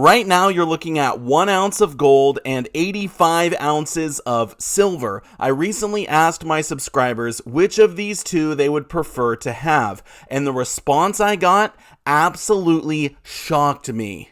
Right now, you're looking at 1 ounce of gold and 85 ounces of silver. I recently asked my subscribers which of these two they would prefer to have, and the response I got absolutely shocked me.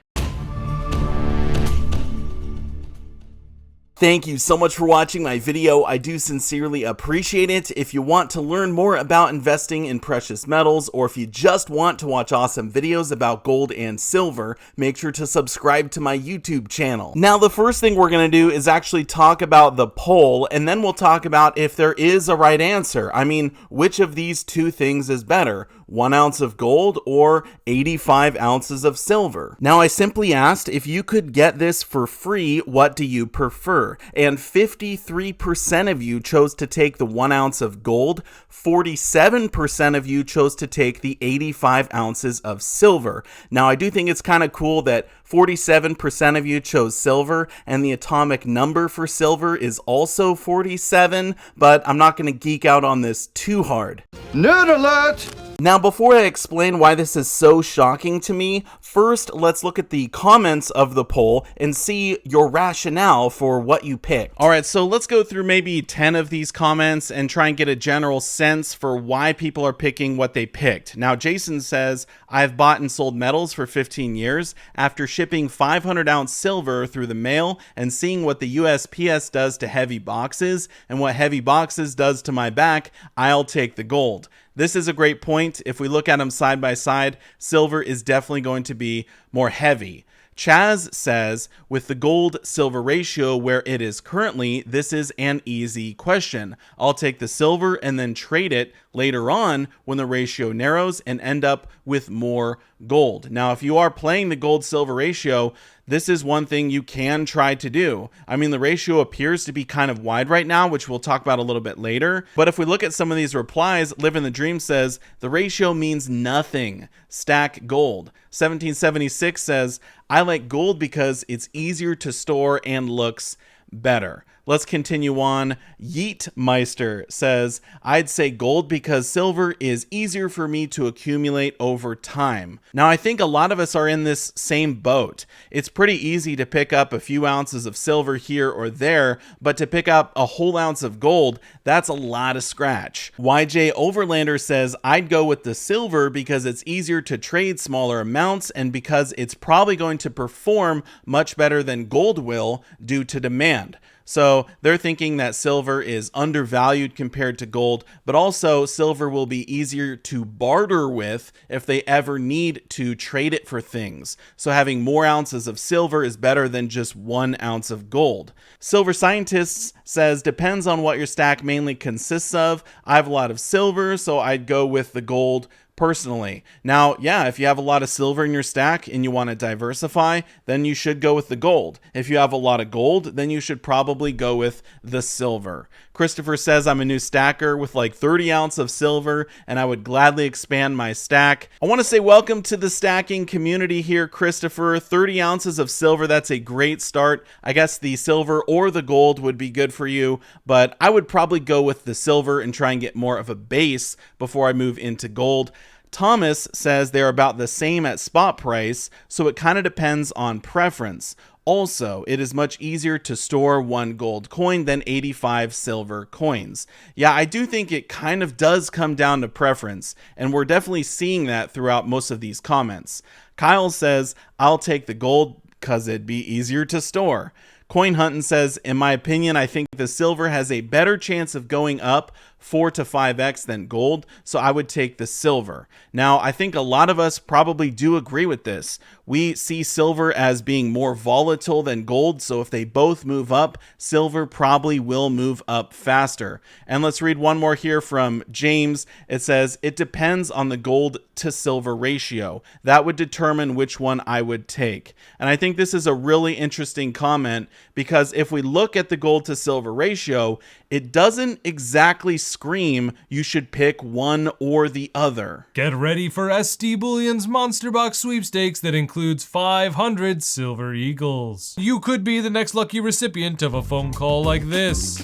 Thank you so much for watching my video. I do sincerely appreciate it. If you want to learn more about investing in precious metals, or if you just want to watch awesome videos about gold and silver, make sure to subscribe to my YouTube channel. Now, the first thing we're going to do is actually talk about the poll, and then we'll talk about if there is a right answer. I mean, which of these two things is better? 1 ounce of gold or 85 ounces of silver? Now, I simply asked, if you could get this for free, what do you prefer? And 53% of you chose to take the 1 ounce of gold, 47% of you chose to take the 85 ounces of silver. Now, I do think it's kind of cool that 47% of you chose silver, and the atomic number for silver is also 47, but I'm not going to geek out on this too hard. Nerd alert! Now, before I explain why this is so shocking to me, first let's look at the comments of the poll and see your rationale for what you picked. Alright, so let's go through maybe 10 of these comments and try and get a general sense for why people are picking what they picked. Now, Jason says, I've bought and sold metals for 15 years. After shipping 500-ounce silver through the mail and seeing what the USPS does to heavy boxes and what heavy boxes does to my back, I'll take the gold. This is a great point. If we look at them side by side, silver is definitely going to be more heavy. Chaz says, with the gold-silver ratio where it is currently, this is an easy question. I'll take the silver and then trade it later on when the ratio narrows and end up with more gold. Now, if you are playing the gold-silver ratio, this is one thing you can try to do. I mean, the ratio appears to be kind of wide right now, which we'll talk about a little bit later. But if we look at some of these replies, Live in the Dream says, the ratio means nothing. Stack gold. 1776 says, I like gold because it's easier to store and looks better. Let's continue on. Yeetmeister says, I'd say gold because silver is easier for me to accumulate over time. Now, I think a lot of us are in this same boat. It's pretty easy to pick up a few ounces of silver here or there, but to pick up a whole ounce of gold, that's a lot of scratch. YJ Overlander says, I'd go with the silver because it's easier to trade smaller amounts and because it's probably going to perform much better than gold will due to demand. So they're thinking that silver is undervalued compared to gold, but also silver will be easier to barter with if they ever need to trade it for things. So having more ounces of silver is better than just 1 ounce of gold. Silver Scientists says, depends on what your stack mainly consists of. I have a lot of silver, so I'd go with the gold personally. Now, yeah, if you have a lot of silver in your stack and you want to diversify, then you should go with the gold. If you have a lot of gold, then you should probably go with the silver. Christopher says, I'm a new stacker with like 30 ounces of silver and I would gladly expand my stack. I want to say welcome to the stacking community here, Christopher. 30 ounces of silver, that's a great start. I guess the silver or the gold would be good for you, but I would probably go with the silver and try and get more of a base before I move into gold. Thomas says they're about the same at spot price, so it kind of depends on preference. Also, it is much easier to store 1 gold coin than 85 silver coins. Yeah, I do think it kind of does come down to preference, and we're definitely seeing that throughout most of these comments. Kyle says, I'll take the gold because it'd be easier to store. Coin Hunting says, in my opinion, I think the silver has a better chance of going up 4 to 5x than gold, so I would take the silver. Now, I think a lot of us probably do agree with this. We see silver as being more volatile than gold, so if they both move up, silver probably will move up faster. And let's read one more here from James. It says, it depends on the gold to silver ratio. That would determine which one I would take. And I think this is a really interesting comment because if we look at the gold to silver ratio, it doesn't exactly scream you should pick one or the other. Get ready for SD Bullion's Monster Box sweepstakes that includes 500 Silver Eagles. You could be the next lucky recipient of a phone call like this.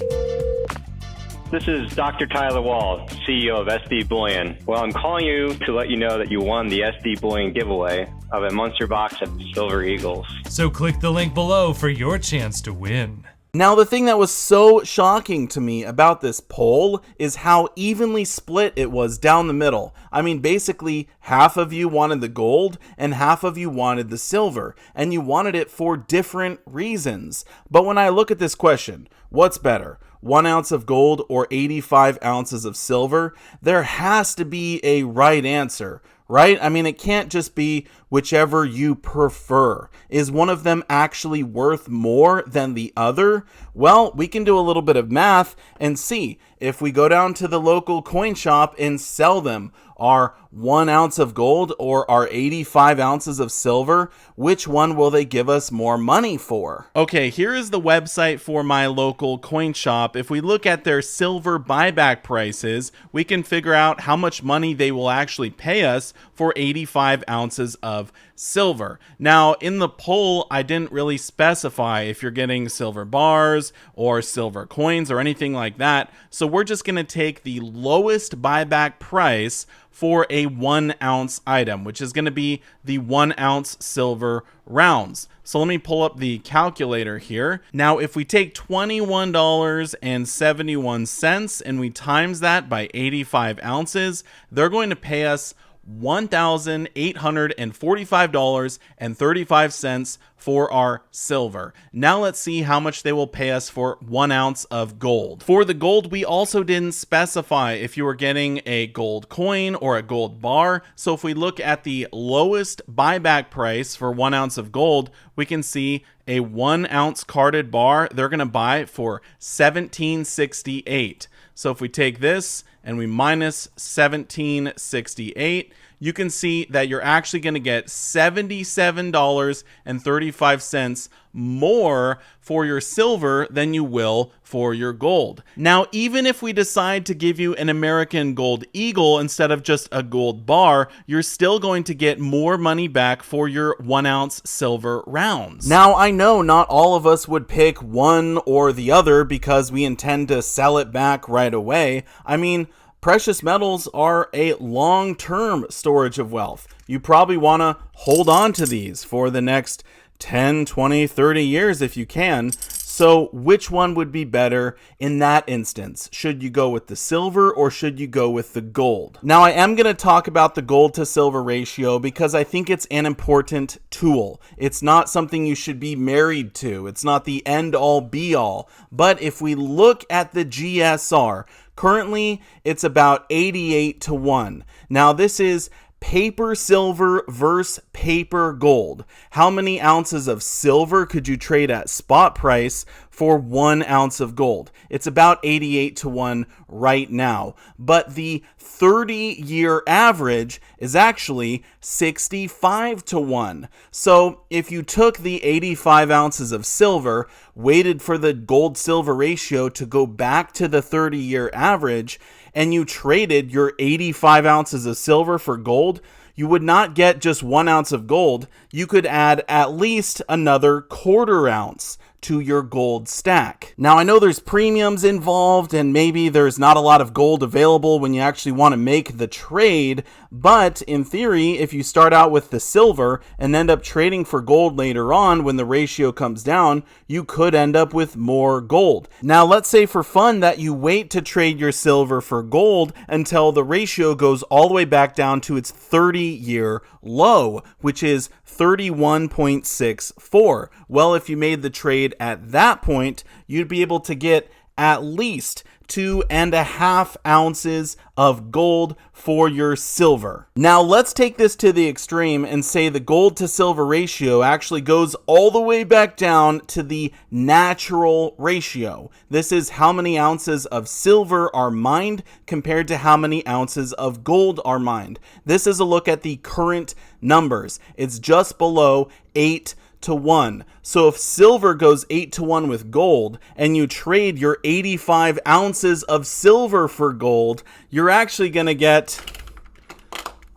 This is Dr. Tyler Wall, CEO of SD Bullion. Well, I'm calling you to let you know that you won the SD Bullion giveaway of a monster box of Silver Eagles. So click the link below for your chance to win. Now, the thing that was so shocking to me about this poll is how evenly split it was down the middle. I mean, basically, half of you wanted the gold and half of you wanted the silver, and you wanted it for different reasons. But when I look at this question, what's better, 1 ounce of gold or 85 ounces of silver? There has to be a right answer, right? I mean, it can't just be whichever you prefer. Is one of them actually worth more than the other? Well, we can do a little bit of math and see. If we go down to the local coin shop and sell them our 1 ounce of gold or our 85 ounces of silver, which one will they give us more money for? Okay, here is the website for my local coin shop. If we look at their silver buyback prices, we can figure out how much money they will actually pay us for 85 ounces of silver. Now, in the poll, I didn't really specify if you're getting silver bars or silver coins or anything like that. So we're just going to take the lowest buyback price for a 1 ounce item, which is going to be the 1 ounce silver rounds. So let me pull up the calculator here. Now, if we take $21.71 and we times that by 85 ounces, they're going to pay us $1,845.35 for our silver. Now let's see how much they will pay us for 1 ounce of gold. For the gold, we also didn't specify if you were getting a gold coin or a gold bar. So if we look at the lowest buyback price for 1 ounce of gold, we can see a 1 ounce carded bar they're going to buy for $17.68. So if we take this and we minus $17.68, you can see that you're actually going to get $77.35 more for your silver than you will for your gold. Now, even if we decide to give you an American Gold Eagle instead of just a gold bar, you're still going to get more money back for your 1 ounce silver rounds. Now, I know not all of us would pick one or the other because we intend to sell it back right away. I mean, precious metals are a long-term storage of wealth. You probably want to hold on to these for the next 10, 20, 30 years if you can. So which one would be better in that instance? Should you go with the silver or should you go with the gold? Now, I am going to talk about the gold to silver ratio because I think it's an important tool. It's not something you should be married to. It's not the end all be all. But if we look at the GSR, currently it's about 88-1. Now, this is paper silver versus paper gold. How many ounces of silver could you trade at spot price for 1 ounce of gold? It's about 88-1 right now. But the 30-year average is actually 65-1. So if you took the 85 ounces of silver, waited for the gold silver ratio to go back to the 30-year average, and you traded your 85 ounces of silver for gold, you would not get just 1 ounce of gold. You could add at least another 1/4 ounce to your gold stack. Now, I know there's premiums involved and maybe there's not a lot of gold available when you actually want to make the trade, but in theory, if you start out with the silver and end up trading for gold later on when the ratio comes down, you could end up with more gold. Now, let's say for fun that you wait to trade your silver for gold until the ratio goes all the way back down to its 30-year low, which is 31.64. Well, if you made the trade at that point, you'd be able to get at least 2.5 ounces of gold for your silver. Now, let's take this to the extreme and say the gold to silver ratio actually goes all the way back down to the natural ratio. This is how many ounces of silver are mined compared to how many ounces of gold are mined. This is a look at the current numbers. It's just below 8-1. So if silver goes 8-1 with gold and you trade your 85 ounces of silver for gold, you're actually going to get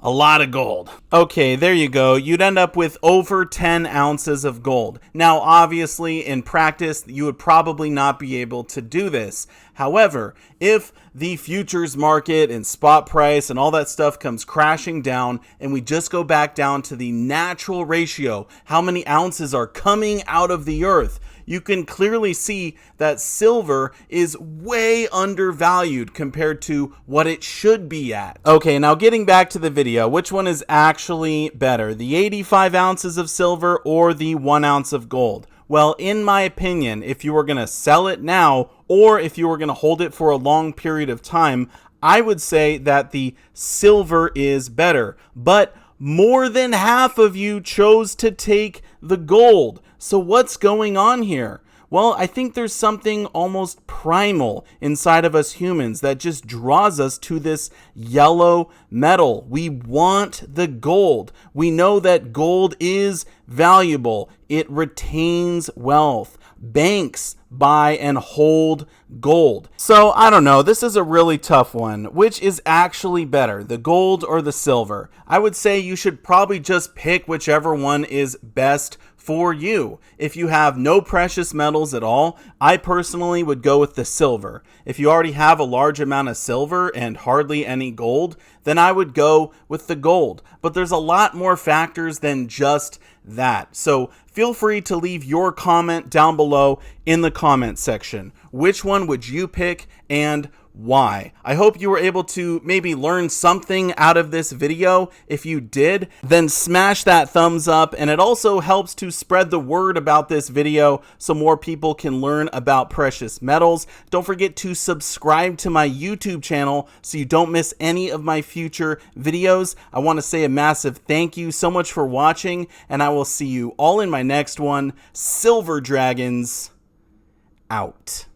a lot of gold. Okay, there you go. You'd end up with over 10 ounces of gold. Now, obviously, in practice, you would probably not be able to do this. However, if the futures market and spot price and all that stuff comes crashing down and we just go back down to the natural ratio, how many ounces are coming out of the earth, you can clearly see that silver is way undervalued compared to what it should be at. Okay, now getting back to the video, which one is actually better, the 85 ounces of silver or the 1 ounce of gold? Well, in my opinion, if you were going to sell it now or if you were going to hold it for a long period of time, I would say that the silver is better. But more than half of you chose to take the gold. So what's going on here? Well, I think there's something almost primal inside of us humans that just draws us to this yellow metal. We want the gold. We know that gold is valuable. It retains wealth. Banks buy and hold gold. So I don't know, this is a really tough one. Which is actually better, the gold or the silver? I would say you should probably just pick whichever one is best for you. If you have no precious metals at all, I personally would go with the silver. If you already have a large amount of silver and hardly any gold, then I would go with the gold. But there's a lot more factors than just that. So feel free to leave your comment down below in the comment section. Which one would you pick and why? I hope you were able to maybe learn something out of this video. If you did, then smash that thumbs up, and it also helps to spread the word about this video so more people can learn about precious metals. Don't forget to subscribe to my YouTube channel so you don't miss any of my future videos. I want to say a massive thank you so much for watching, and I will see you all in my next one. Silver Dragons out.